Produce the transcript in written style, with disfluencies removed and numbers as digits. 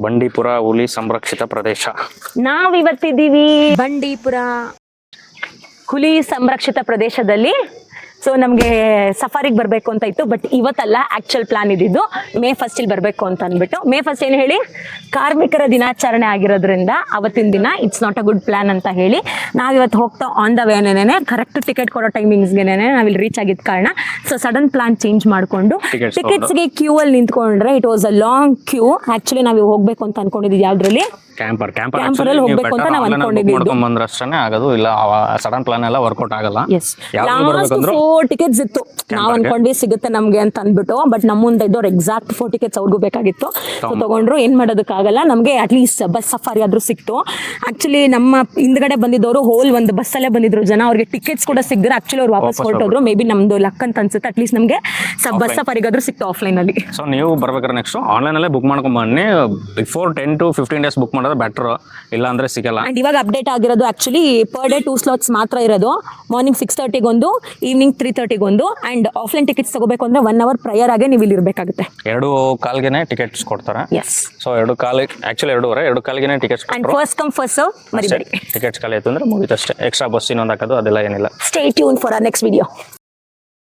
ಬಂಡೀಪುರ ಹುಲಿ ಸಂರಕ್ಷಿತ ಪ್ರದೇಶ. ನಾವಿವತ್ತಿದ್ದೀವಿ ಬಂಡೀಪುರ ಹುಲಿ ಸಂರಕ್ಷಿತ ಪ್ರದೇಶದಲ್ಲಿ. ಸೊ ನಮಗೆ ಸಫಾರಿಗೆ ಬರಬೇಕು ಅಂತ ಇತ್ತು, ಬಟ್ ಇವತ್ತಲ್ಲ ಆಕ್ಚುಲ್ ಪ್ಲಾನ್ ಇದ್ದಿದ್ದು May 1 ಇಲ್ಲಿ ಬರಬೇಕು ಅಂತ ಅಂದ್ಬಿಟ್ಟು. May 1 ಏನು ಹೇಳಿ, ಕಾರ್ಮಿಕರ ದಿನಾಚರಣೆ ಆಗಿರೋದ್ರಿಂದ ಅವತ್ತಿನ ದಿನ it's not a good plan ಅಂತ ಹೇಳಿ ನಾವಿವತ್ತು ಹೋಗ್ತಾ ಆನ್ ದ ವೇನೇನೆ ಕರೆಕ್ಟ್ ಟಿಕೆಟ್ ಕೊಡೋ ಟೈಮಿಂಗ್ಸ್ಗೆನೆ ನಾವಿಲ್ಲಿ ರೀಚ್ ಆಗಿದ್ದ ಕಾರಣ ಸೊ ಸಡನ್ ಪ್ಲಾನ್ ಚೇಂಜ್ ಮಾಡಿಕೊಂಡು ಟಿಕೆಟ್ಸ್ಗೆ ಕ್ಯೂ ಅಲ್ಲಿ ನಿಂತ್ಕೊಂಡ್ರೆ it was a long queue. Actually ನಾವು ಹೋಗ್ಬೇಕು ಅಂತ ಅನ್ಕೊಂಡಿದ್ವಿ ಯಾವ್ದ್ರಲ್ಲಿ ಕ್ಯಾಂಪರಲ್ಲಿ ಹೋಗ್ಬೇಕು ಅಂತ ನಾವು ಅನ್ಕೊಂಡಿದ್ವಿ. ಬಂದ್ರಷ್ಟೇ ಆಗೋದು, ಇಲ್ಲ ಸಡನ್ ಪ್ಲಾನ್ ಎಲ್ಲ ವರ್ಕೌಟ್ ಆಗಲ್ಲ. ಲಾಸ್ಟ್ 4 ಟಿಕೆಟ್ಸ್ ಇತ್ತು, ನಾವ್ ಅನ್ಕೊಂಡ್ವಿ ಸಿಗುತ್ತೆ ನಮ್ಗೆ ಅಂತ ಅಂದ್ಬಿಟ್ಟು, ಬಟ್ ನಮ್ಮ ಮುಂದೆ ಇದ್ದವ್ರು ಎಕ್ಸಾಕ್ಟ್ 4 ಟಿಕೆಟ್ಸ್ ಅವ್ರಿಗೂ ಬೇಕಾಗಿತ್ತು. ಸೊ ತಗೊಂಡ್ರು, ಏನ್ ಮಾಡೋದಕ್ಕಾಗಲ್ಲ, ನಮ್ಗೆ ಅಟ್ಲೀಸ್ಟ್ ಬಸ್ ಸಫಾರಿ ಆದ್ರೂ ಸಿಕ್ತು. ಆಕ್ಚುಲಿ ನಮ್ಮ ಹಿಂದ್ಗಡೆ ಬಂದಿದ್ದವರು ಹೋಲ್ ಒಂದು ಬಸ್ಸಲ್ಲೇ ಬಂದಿದ್ರು ಜನ, ಅವ್ರಿಗೆ ಟಿಕೆಟ್ಸ್ ಕೂಡ ಸಿಗ್ತಾರೆ. ಆಕ್ಚುಲಿ ಅವ್ರು ವಾಪಸ್ ಹೊರಟೋದ್ರು. ಮೇ ಬಿ ನಮ್ದು ಲಕ್ ಅಂತ ಅನ್ಸುತ್ತೆ. ಅಟ್ಲೀಸ್ಟ್ ನಮ್ಗೆ ಬಸ್ ಸಫಾರಿಗಾದ್ರೂ ಸಿಕ್ತು ಆಫ್ಲೈನ್ ಅಲ್ಲಿ. ಸೊ ನೀವು ಬರ್ಬೇಕಾದ್ರೆ ನೆಕ್ಸ್ಟ್ ಆನ್ಲೈನ್ ಅಲ್ಲೇ ಬುಕ್ ಮಾಡ್ಕೊಂಡ್ ಬನ್ನಿ. ಬಿಫೋರ್ 10 to 15 days ಬುಕ್ ಮಾಡಿದ್ರೆ ಬೆಟರ್, ಇಲ್ಲ ಅಂದ್ರೆ ಸಿಗಲ್ಲ. ಅಂಡ್ ಇವಾಗ ಅಪ್ಡೇಟ್ ಆಗಿರೋದು ಆಕ್ಚುಲಿ ಪರ್ ಡೇ 2 slots ಮಾತ್ರ ಇರೋದು. ಮಾರ್ನಿಂಗ್ 6:30 ಒಂದು, ಈವ್ನಿಂಗ್ 3:30 ಒಂದು. ಅಂಡ್ ಆಫ್ಲೈನ್ ಟಿಕೆಟ್ಸ್ ತಗೋಬೇಕು ಅಂದ್ರೆ 1 hour ಪ್ರಯರ್ ಆಗಿ ನೀವು ಇಲ್ಲಿ ಇರಬೇಕಾಗುತ್ತೆ. 2:15ಗೆ ಟಿಕೆಟ್ಸ್ ಕೊಡ್ತಾರೆ. ಸೊ 2:15 ಆಕ್ಚುಲಿ 2:15ಗೆ ಟಿಕೆಟ್ಸ್ ಕೊಡ್ತಾರೆ. And first come first serve, ಮರಿಬೇಡಿ. ಟಿಕೆಟ್ಸ್ ಖಾಲಿ ಆಯ್ತು ಅಂದ್ರೆ ಮುಗಿತಷ್ಟೇ. ಎಕ್ಸ್ಟ್ರಾ ಬಸ್ ಇನ್ನೊಂದು ಹಾಕೋದು ಅದೆಲ್ಲ ಏನಿಲ್ಲ. Stay tune for our next video.